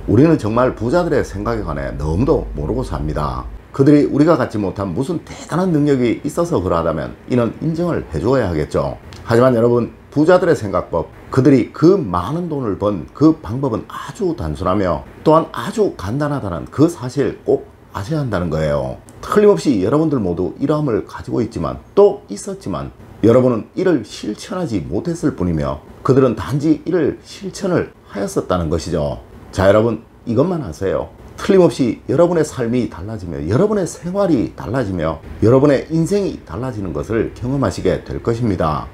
우리는 정말 부자들의 생각에 관해 너무도 모르고 삽니다. 그들이 우리가 갖지 못한 무슨 대단한 능력이 있어서 그러하다면 이는 인정을 해주어야 하겠죠. 하지만 여러분, 부자들의 생각법, 그들이 그 많은 돈을 번 그 방법은 아주 단순하며 또한 아주 간단하다는 그 사실 꼭 아셔야 한다는 거예요. 틀림없이 여러분들 모두 이러함을 가지고 있지만 또 있었지만 여러분은 이를 실천하지 못했을 뿐이며 그들은 단지 이를 실천을 하였었다는 것이죠. 자, 여러분, 이것만 아세요. 틀림없이 여러분의 삶이 달라지며 여러분의 생활이 달라지며 여러분의 인생이 달라지는 것을 경험하시게 될 것입니다.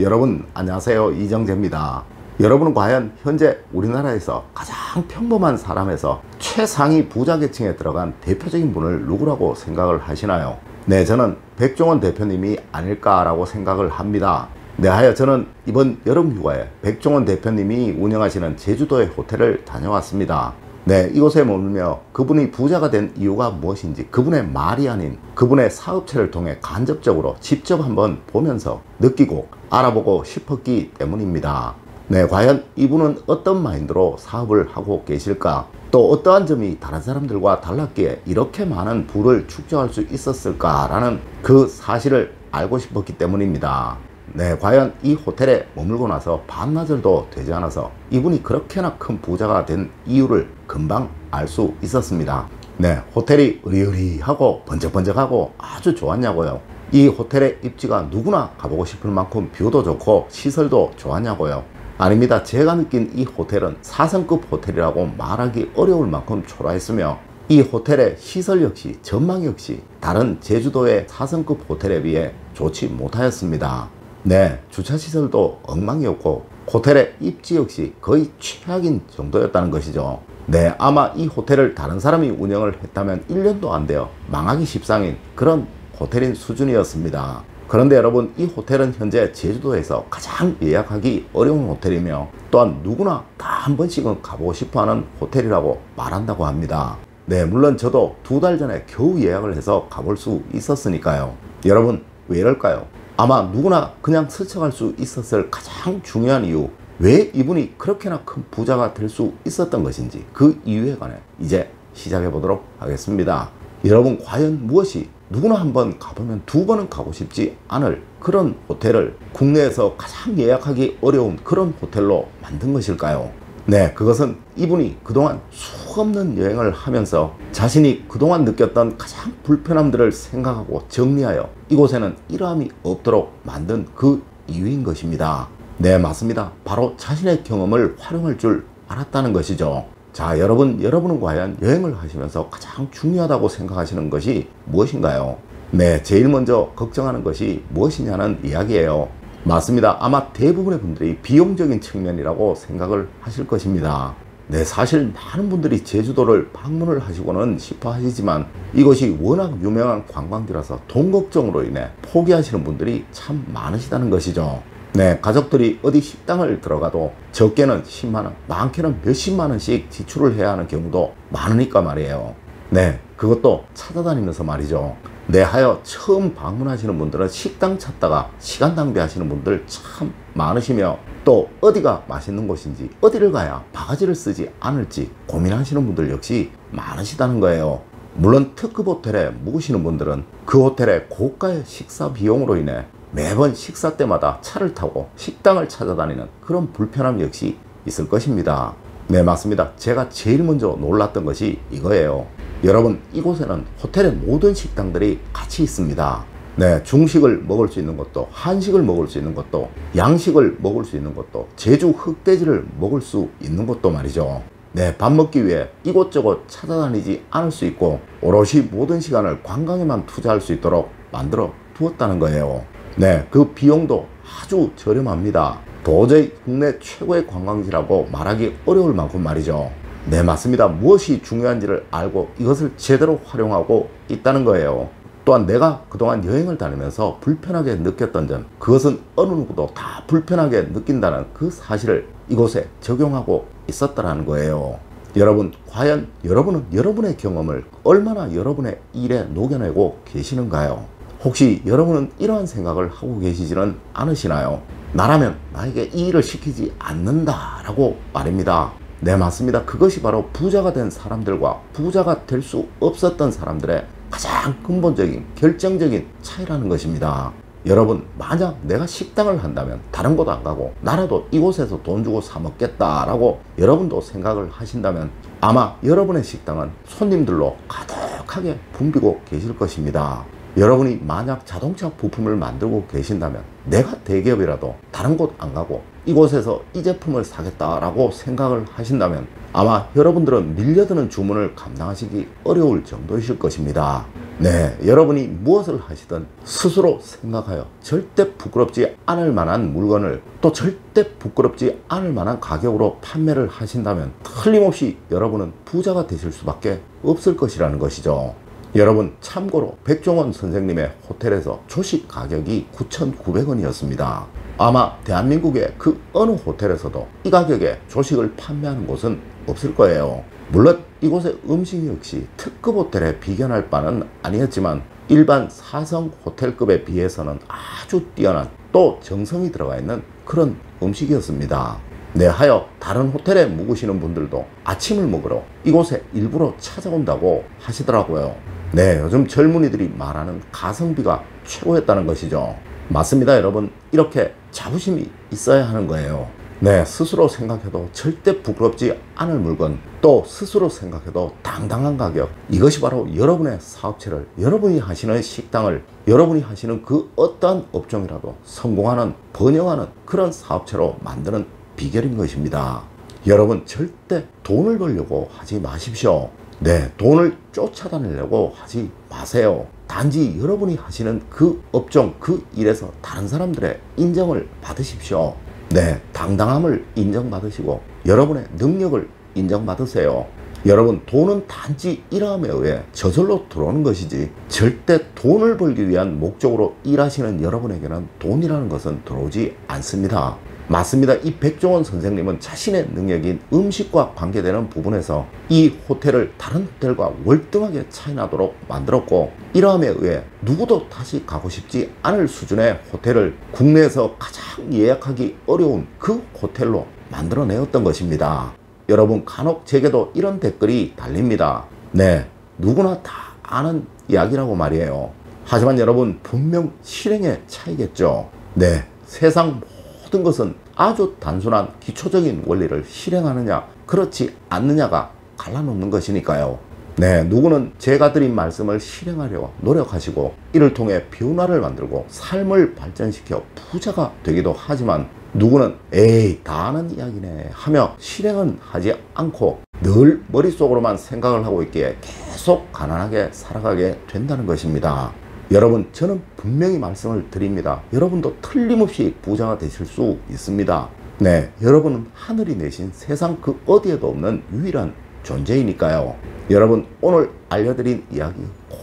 여러분 안녕하세요, 이정재입니다. 여러분은 과연 현재 우리나라에서 가장 평범한 사람에서 최상위 부자 계층에 들어간 대표적인 분을 누구라고 생각을 하시나요? 네, 저는 백종원 대표님이 아닐까라고 생각을 합니다. 네, 하여 저는 이번 여름 휴가에 백종원 대표님이 운영하시는 제주도의 호텔을 다녀왔습니다. 네, 이곳에 머물며 그분이 부자가 된 이유가 무엇인지 그분의 말이 아닌 그분의 사업체를 통해 간접적으로 직접 한번 보면서 느끼고 알아보고 싶었기 때문입니다. 네, 과연 이분은 어떤 마인드로 사업을 하고 계실까? 또 어떠한 점이 다른 사람들과 달랐기에 이렇게 많은 부를 축적할 수 있었을까라는 그 사실을 알고 싶었기 때문입니다. 네, 과연 이 호텔에 머물고 나서 반나절도 되지 않아서 이분이 그렇게나 큰 부자가 된 이유를 금방 알 수 있었습니다. 네, 호텔이 으리으리하고 번쩍번쩍하고 아주 좋았냐고요. 이 호텔의 입지가 누구나 가보고 싶을 만큼 뷰도 좋고 시설도 좋았냐고요. 아닙니다. 제가 느낀 이 호텔은 4성급 호텔이라고 말하기 어려울 만큼 초라했으며 이 호텔의 시설 역시 전망 역시 다른 제주도의 4성급 호텔에 비해 좋지 못하였습니다. 네, 주차시설도 엉망이었고 호텔의 입지 역시 거의 최악인 정도였다는 것이죠. 네, 아마 이 호텔을 다른 사람이 운영을 했다면 1년도 안 돼요 망하기 십상인 그런 호텔인 수준이었습니다. 그런데 여러분, 이 호텔은 현재 제주도에서 가장 예약하기 어려운 호텔이며 또한 누구나 다 한 번씩은 가보고 싶어하는 호텔이라고 말한다고 합니다. 네, 물론 저도 2달 전에 겨우 예약을 해서 가볼 수 있었으니까요. 여러분, 왜 이럴까요? 아마 누구나 그냥 스쳐갈 수 있었을 가장 중요한 이유, 왜 이분이 그렇게나 큰 부자가 될 수 있었던 것인지 그 이유에 관해 이제 시작해 보도록 하겠습니다. 여러분, 과연 무엇이 누구나 한번 가보면 2번은 가고 싶지 않을 그런 호텔을 국내에서 가장 예약하기 어려운 그런 호텔로 만든 것일까요? 네, 그것은 이분이 그동안 수없는 여행을 하면서 자신이 그동안 느꼈던 가장 불편함들을 생각하고 정리하여 이곳에는 이러함이 없도록 만든 그 이유인 것입니다. 네, 맞습니다. 바로 자신의 경험을 활용할 줄 알았다는 것이죠. 자, 여러분은 과연 여행을 하시면서 가장 중요하다고 생각하시는 것이 무엇인가요? 네, 제일 먼저 걱정하는 것이 무엇이냐는 이야기예요. 맞습니다. 아마 대부분의 분들이 비용적인 측면이라고 생각을 하실 것입니다. 네, 사실 많은 분들이 제주도를 방문을 하시고는 싶어 하시지만 이것이 워낙 유명한 관광지라서 돈 걱정으로 인해 포기하시는 분들이 참 많으시다는 것이죠. 네, 가족들이 어디 식당을 들어가도 적게는 10만원, 많게는 몇십만원씩 지출을 해야 하는 경우도 많으니까 말이에요. 네, 그것도 찾아다니면서 말이죠. 네, 하여 처음 방문하시는 분들은 식당 찾다가 시간 낭비하시는 분들 참 많으시며 또 어디가 맛있는 곳인지 어디를 가야 바가지를 쓰지 않을지 고민하시는 분들 역시 많으시다는 거예요. 물론 특급 호텔에 묵으시는 분들은 그 호텔의 고가의 식사 비용으로 인해 매번 식사 때마다 차를 타고 식당을 찾아다니는 그런 불편함 역시 있을 것입니다. 네, 맞습니다. 제가 제일 먼저 놀랐던 것이 이거예요. 여러분, 이곳에는 호텔의 모든 식당들이 같이 있습니다. 네, 중식을 먹을 수 있는 것도, 한식을 먹을 수 있는 것도, 양식을 먹을 수 있는 것도, 제주 흑돼지를 먹을 수 있는 것도 말이죠. 네, 밥 먹기 위해 이곳저곳 찾아다니지 않을 수 있고 오롯이 모든 시간을 관광에만 투자할 수 있도록 만들어 두었다는 거예요. 네, 그 비용도 아주 저렴합니다. 도저히 국내 최고의 관광지라고 말하기 어려울 만큼 말이죠. 네, 맞습니다. 무엇이 중요한지를 알고 이것을 제대로 활용하고 있다는 거예요. 또한 내가 그동안 여행을 다니면서 불편하게 느꼈던 점, 그것은 어느 누구도 다 불편하게 느낀다는 그 사실을 이곳에 적용하고 있었다는 거예요. 여러분, 과연 여러분은 여러분의 경험을 얼마나 여러분의 일에 녹여내고 계시는가요? 혹시 여러분은 이러한 생각을 하고 계시지는 않으시나요? 나라면 나에게 이 일을 시키지 않는다 라고 말입니다. 네, 맞습니다. 그것이 바로 부자가 된 사람들과 부자가 될 수 없었던 사람들의 가장 근본적인 결정적인 차이라는 것입니다. 여러분, 만약 내가 식당을 한다면 다른 곳 안 가고 나라도 이곳에서 돈 주고 사 먹겠다라고 여러분도 생각을 하신다면 아마 여러분의 식당은 손님들로 가득하게 붐비고 계실 것입니다. 여러분이 만약 자동차 부품을 만들고 계신다면 내가 대기업이라도 다른 곳 안 가고 이곳에서 이 제품을 사겠다라고 생각을 하신다면 아마 여러분들은 밀려드는 주문을 감당하시기 어려울 정도이실 것입니다. 네, 여러분이 무엇을 하시든 스스로 생각하여 절대 부끄럽지 않을 만한 물건을 또 절대 부끄럽지 않을 만한 가격으로 판매를 하신다면 틀림없이 여러분은 부자가 되실 수밖에 없을 것이라는 것이죠. 여러분, 참고로 백종원 선생님의 호텔에서 조식 가격이 9,900원이었습니다. 아마 대한민국의 그 어느 호텔에서도 이 가격에 조식을 판매하는 곳은 없을 거예요. 물론 이곳의 음식 역시 특급 호텔에 비견할 바는 아니었지만 일반 4성 호텔급에 비해서는 아주 뛰어난 또 정성이 들어가 있는 그런 음식이었습니다. 네, 하여 다른 호텔에 묵으시는 분들도 아침을 먹으러 이곳에 일부러 찾아온다고 하시더라고요. 네, 요즘 젊은이들이 말하는 가성비가 최고였다는 것이죠. 맞습니다, 여러분. 이렇게 자부심이 있어야 하는 거예요. 네, 스스로 생각해도 절대 부끄럽지 않을 물건, 또 스스로 생각해도 당당한 가격, 이것이 바로 여러분의 사업체를, 여러분이 하시는 식당을, 여러분이 하시는 그 어떠한 업종이라도 성공하는, 번영하는 그런 사업체로 만드는 비결인 것입니다. 여러분, 절대 돈을 벌려고 하지 마십시오. 네, 돈을 쫓아다니려고 하지 마세요. 단지 여러분이 하시는 그 업종, 그 일에서 다른 사람들의 인정을 받으십시오. 네, 당당함을 인정받으시고 여러분의 능력을 인정받으세요. 여러분, 돈은 단지 일함에 의해 저절로 들어오는 것이지 절대 돈을 벌기 위한 목적으로 일하시는 여러분에게는 돈이라는 것은 들어오지 않습니다. 맞습니다. 이 백종원 선생님은 자신의 능력인 음식과 관계되는 부분에서 이 호텔을 다른 호텔과 월등하게 차이나도록 만들었고, 이러함에 의해 누구도 다시 가고 싶지 않을 수준의 호텔을 국내에서 가장 예약하기 어려운 그 호텔로 만들어내었던 것입니다. 여러분, 간혹 제게도 이런 댓글이 달립니다. 네, 누구나 다 아는 이야기라고 말이에요. 하지만 여러분, 분명 실행의 차이겠죠. 네, 세상 모든 것은 아주 단순한 기초적인 원리를 실행하느냐 그렇지 않느냐가 갈라놓는 것이니까요. 네, 누구는 제가 드린 말씀을 실행하려고 노력하시고 이를 통해 변화를 만들고 삶을 발전시켜 부자가 되기도 하지만, 누구는 에이 다 아는 이야기네 하며 실행은 하지 않고 늘 머릿속으로만 생각을 하고 있기에 계속 가난하게 살아가게 된다는 것입니다. 여러분, 저는 분명히 말씀을 드립니다. 여러분도 틀림없이 부자가 되실 수 있습니다. 네, 여러분은 하늘이 내신 세상 그 어디에도 없는 유일한 존재이니까요. 여러분, 오늘 알려드린 이야기 꼭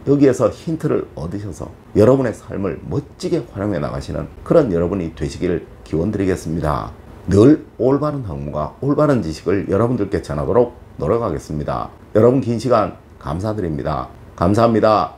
여기에서 힌트를 얻으셔서 여러분의 삶을 멋지게 활용해 나가시는 그런 여러분이 되시기를 기원드리겠습니다. 늘 올바른 학문과 올바른 지식을 여러분들께 전하도록 노력하겠습니다. 여러분, 긴 시간 감사드립니다. 감사합니다.